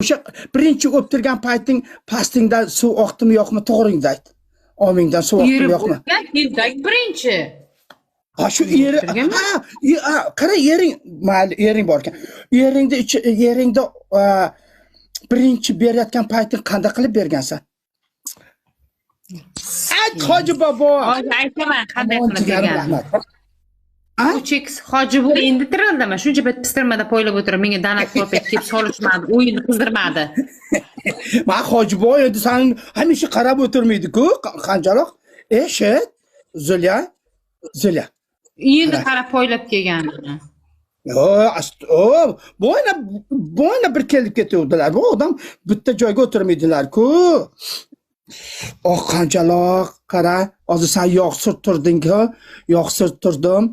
O'sha birinchi o'ptirgan payting pastingdan suv oqdimi yo'qmi to'g'ringni ayt. Omingdan suv oqdimi yo'qmi? Birinchi. Ha shu eri, qara ering bor ekan. Yeringda birinchi berayotgan payting qanday qilib bergansan? Ayt Hoji bobo. Aytaman qanday qilib berganman. Uchiks Hoji bu endi tirildimi? Shuncha bet pistirmada poylab o'tirib, menga danat qilib kelib solishmadi, o'yinni qizdirmadi. Men Hoji bobo endi sen hamisha qarab o'tirmaydi-ku, qanjaloq. Shit. Zulya. Endi qarab poylab kelganini. Bo'yna bir kelib ketuvdilar. Bu odam bitta joyga o'tirmaydilar-ku. Qanjaloq, qara, hozir sen yog' surttirding-ku, yog' surttirdim.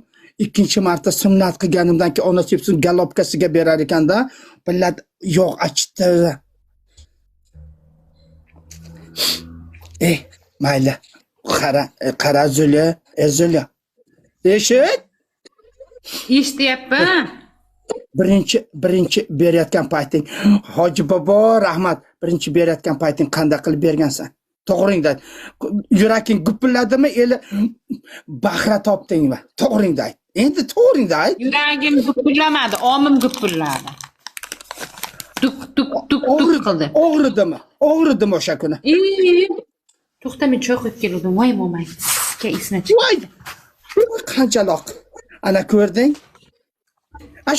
Ikkinchi marta sunnat qilganimdan keyin ona chipsin galopkasiga berar ekanda, billat yog' achitdi. Mayli. Qara Zulya, Zulya. Eshityapman. Birinchi berayotgan payting, Hoji bobo rahmat, birinchi berayotgan payting qanday qilib bergansan? To'g'ringda ayt. Yuraking gupilladimi, eli bahra topdingmi? To'g'ringda ayt. Endi to'g'ringda ayt. Yuragim gupillamadi, omim gupilladi. Tuk qildi. Og'ridimi o'sha kuni? To'xta, men choy qo'yib keldim. Voy momay. Esna chiqdi. Voy. Qanchaloq. Ana ko'rding?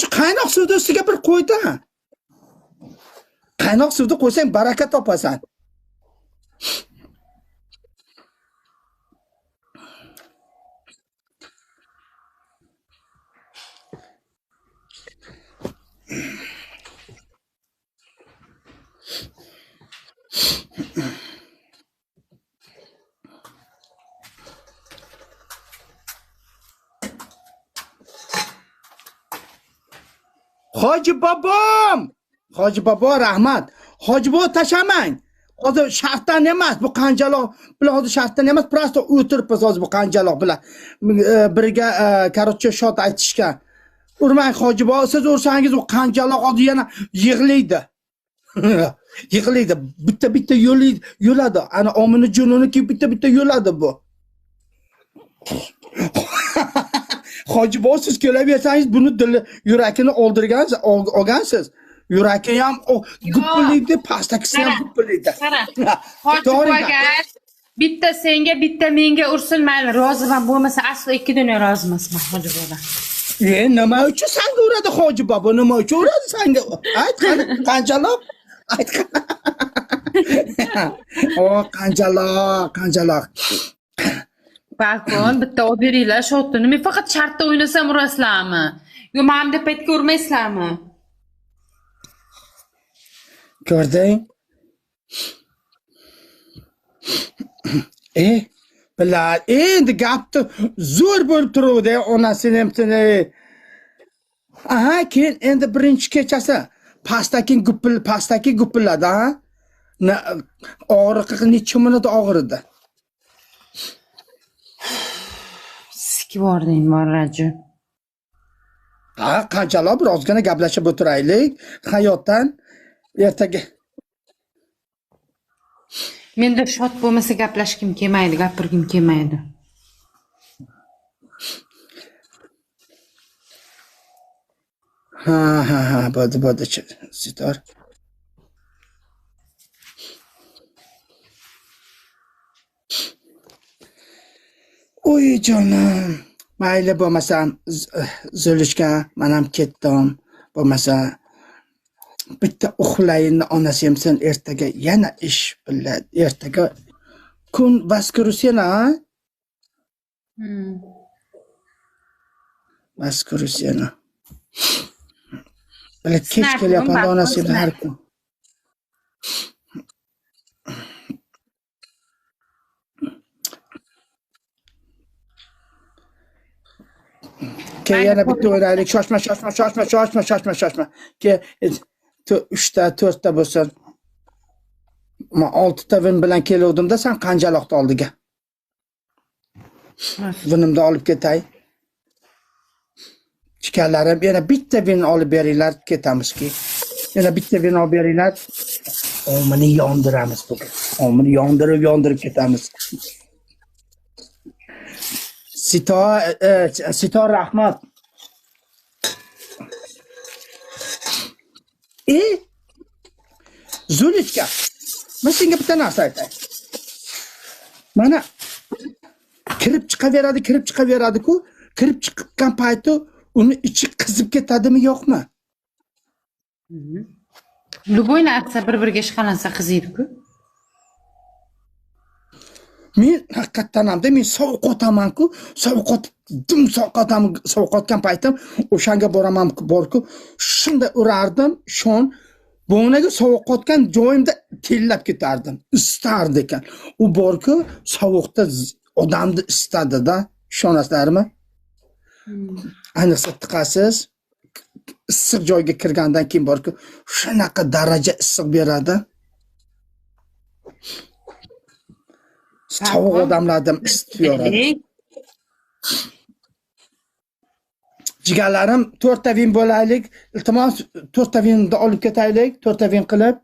Shu qaynoq suvni ustiga bir qo'ydi. Qaynoq suvni qo'ysang baraka topasan. Hoji bobo rahmat. Hoji bobo tashamang. Hozir shartdan emas, bu qanjaloq bilan hozir shartdan emas, prosta o'tiribmiz hozir bu qanjaloq bilan. Birga korotcha shot aytishgan. Urmang Hoji bobo, siz ursangiz u qanjaloq hozir yana yig'laydi. Yig'laydi. Bitta yo'ladi. Ana omini jununiki bitta yo'ladi bu. Hoji bobo, siz kelaversangiz buni yurakini olgansiz. Yuragi ham gupillaydi, pastakisi ham gupillaydi. Qara. Hoji boboga bitta senga, bitta menga ursin, mayli, roziman, bo'lmasa aslo ikki dunyo rozi emasman Hoji bobo. Nima uchun senga uradi Hoji bobo? Nima uchun uradi senga? Ayt, qanchaloq? Ayt. Qanchaloq. Balkon bitta olib beringlar shotni. Men faqat shartda o'ynasam urasizlarmi? Yo, men deb paytga urmaysizlarmi? Ko'rding? Bilar, endi gapni zo'r bo'lib turuvdi, onasini ham tini. Keyin endi birinchi kechasi pastaki gupilladi, ha? Og'riqi necha minut og'ridi. Sikvording morraju. Qanchaloq bir ozgina gaplashib o'tiraylik hayotdan. Ertaga. Menda shot bo'lmasa gaplashkim kelmaydi, gapirgim kelmaydi. Bo'ldi, sitor. Oy jonim, mayli bo'lmasa Zulishga men ham ketdim. Bo'lmasa bitta uxlayinni onasi ham sen ertaga yana ish biladi. Ertaga kun vaskurusena. Vaskurusena. Bale kech kelyapman onasi har kun. Ke yana bitta o'ynaylik. Shoshma. Ke 3ta, 4ta bo'lsin. Men 6ta vin bilan keluvdim-da, sen qanjaloqni oldiga. Vinimni olib ketay. Chikanlarim yana bitta vin olib beringlar, ketamizki. Yana bitta vino beringlar. Omini yondiramiz bugün. Omini yondirib ketamiz. Sitor rahmat. Zulitga. Men senga bitta narsa aytay. Mana kirib chiqaveradi-ku, kirib chiqqan payti uni ichi qizib ketadimi, yo'qmi? Любой narsa bir-biriga ishqalansa qiziydi-ku. Men haqiqatan ham men sovqotaman-ku, sovqotgan paytim o'shanga boraman borku, shunda urardim, shon bo'g'naga sovqotgan joyimda tellab ketardim. Istardi ekan. U borku, sovuqda odamni istadi-da, ishonasizlarmi? Ayniqsa tiqasiz, issiq joyga kirgandan keyin borku, shunaqa daraja issiq beradi. Sovuq odamlardan isitib yoradi. Jigarlarim, 4 ta vin bo'laylik. Iltimos 4 ta vinni olib ketaylik, 4 ta vin qilib.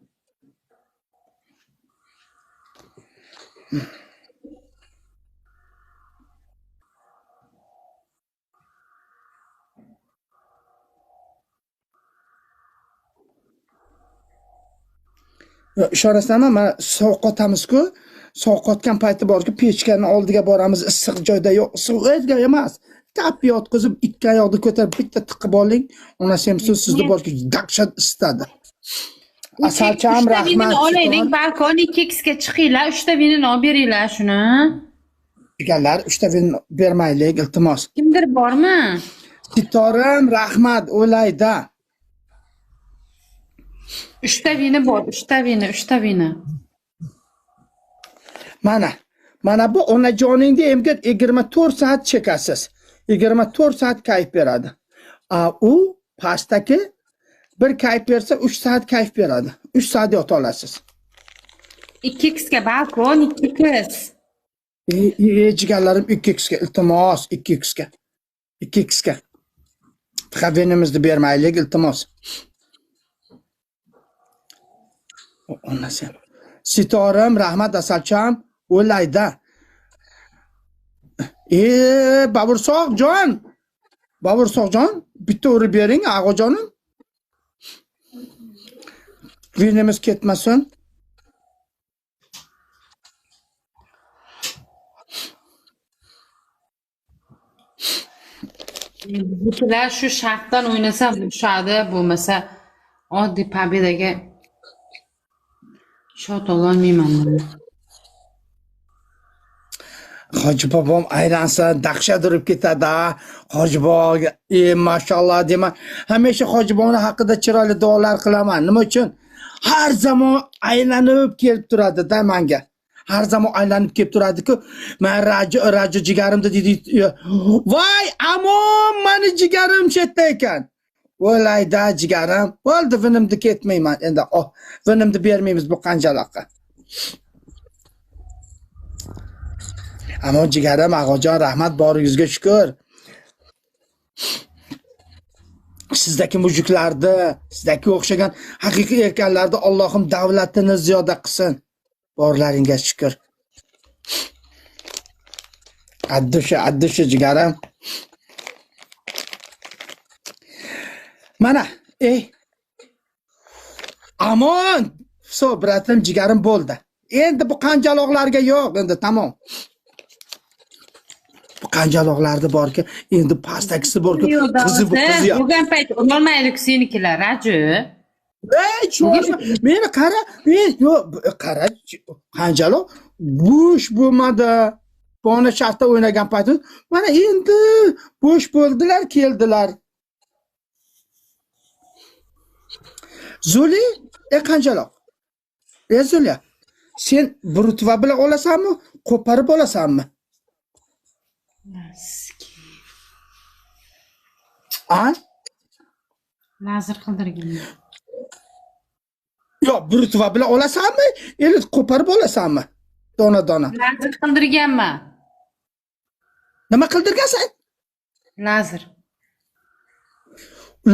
Ishonasizlarmi, mana sovqotamiz-ku, sovqotgan payti borki, pechkani oldiga boramiz, issiq joyda yo'q, issiq emas. Tap yotqizib, ikki oyoqni ko'tarib bitta tiqib oling. Onasi ham sizni borki, dahshat isitadi. Asalcham rahmat. Olaylik, balkon 2x ga chiqinglar, 3 ta vinni olib beringlar shuni. Jigarlar, 3 ta vin bermaylik, iltimos. Kimdir bormi? Sitorim rahmat, o'layda. 3 ta vini bor, 3 ta vini. Mana bu onajoningni emga 24 soat chekasiz. 24 soat kayf beradi. U pastdagi bir kayf bersa 3 soat kayf beradi. 3 soat yota olasiz. 2x ga balkon 2x. Jigarlarim 2x ga, iltimos 2x ga. 2x ga. Xavinimizni bermaylik, iltimos. Onasi. Sitorim rahmat asalcham, o'layda. Bavursoqjon, bitta urib bering, og'ajonim. Vinimiz ketmasin. Bular shu shartdan o'ynasa bo'lishadi, bo'lmasa oddiy pobedaga shot ololmayman. Hoji bobom aylansa dahshat urib ketadi. Hoji bobo, mashalloh deyman. Hamisha hoji boboning haqida chiroyli duolar qilaman. Nima uchun? Har zamon aylanib kelib turadi-da menga. Har zamon aylanib kelib turadi-ku, men Raju jigarimda dedi, "Voy, amon, meni jigarim chetda ekan." O'layda jigarim, bo'ldi, vinimni ketmayman. Endi vinimni bermaymiz bu qanjaloqqa. Ammo jigarim, ag'ajon, rahmat boringizga shukr. Sizdagi mujuklarni, sizdagi o'xshagan haqiqiy erkaklarni Allohim davlatini ziyoda qilsin. Borlaringga shukr. Addusha jigarim. Mana, amon. Bratim, jigarim bo'ldi. Endi bu qanjaloqlarga yo'q, endi tamom. Bu qanjaloqlarni borki, endi pastagisi borki, qizi. Bo'lgan payt olmaylik senikilar, Raju. Meni qara, qara, qanjaloq bo'sh bo'lmadi. Bona shaxta o'ynagan paytim, mana endi bo'sh bo'ldilar, keldilar. Zuli, qanjaloq. Zulia, sen burutva bilan olasanmi, qo'parib olasanmi? Lazr qildirgan. Yo'q, burutva bilan olasanmi, yoki qo'parib olasanmi? Dona. Lazr qildirganman. Nima qildirgansan? Lazr.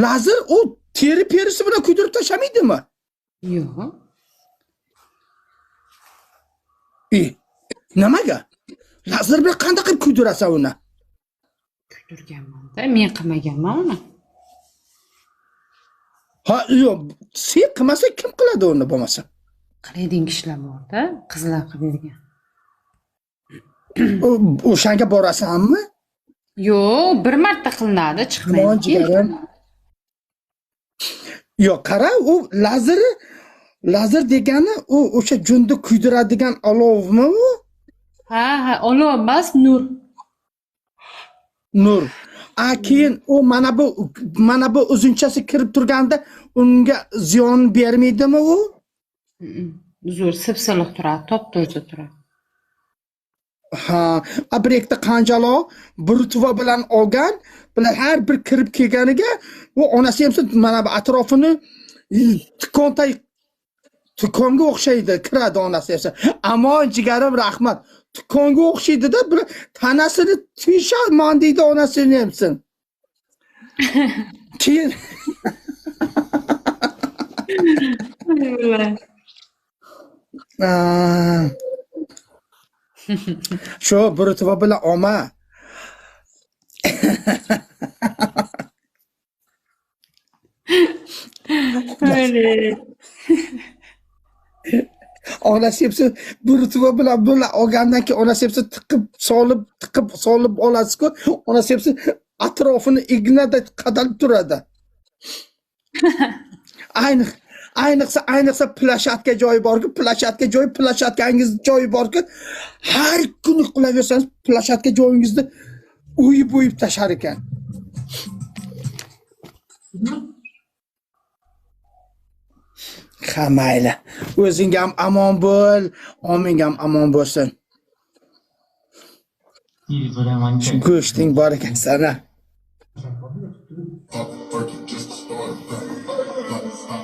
Lazr u teri perisi bilan kuydirib tashlamaydimi? Yo'q. Nimaga? Lazer bilan qanday qilib kuydirasan uni? Kuydirganman-da, men qilmaganman uni. Ha, yo'q, sen qilmasa kim qiladi uni bo'lmasa? Qiladigan kishilar bor-da, qizlar qilib bergan. O'shanga borasanmi? Yo'q, bir marta qilinadi, Aman chiqmaydi. jigarim. Yo'q, qara, u lazer degani u o'sha junda kuydiradigan olovmi u? Ha, olov emas, nur. Nur. Keyin u mana bu uzunchasi kirib turganda unga ziyon bermaydimi u? Zo'r sipsilliq turadi, top-toza turadi. Ha, abrekda qanjaloq burutva bilan olgan, bilan har bir kirib kelganiga u onasi ham mana bu atrofini tikonga o'xshaydi, kiradi onasi esa. Amon jigarim rahmat. Tikonga o'xshaydi-da, bir tanasini tishamon deydi onasini hamsin. Keyin shu burutva bilan olma. Onasi hepsi burutva bilan olgandan keyin onasi hepsi tiqib solib olasiz-ku. Onasi hepsi atrofini ignada qadalib turadi. Ayniqsa plashatka joyi borku, plashatkangiz joyi borku, har kuni qilaversangiz plashatka joyingizni uyib tashar ekan. Ha, mayli. O'zing ham amon bo'l, oming ham amon bo'lsin. Go'shting bor ekan sana.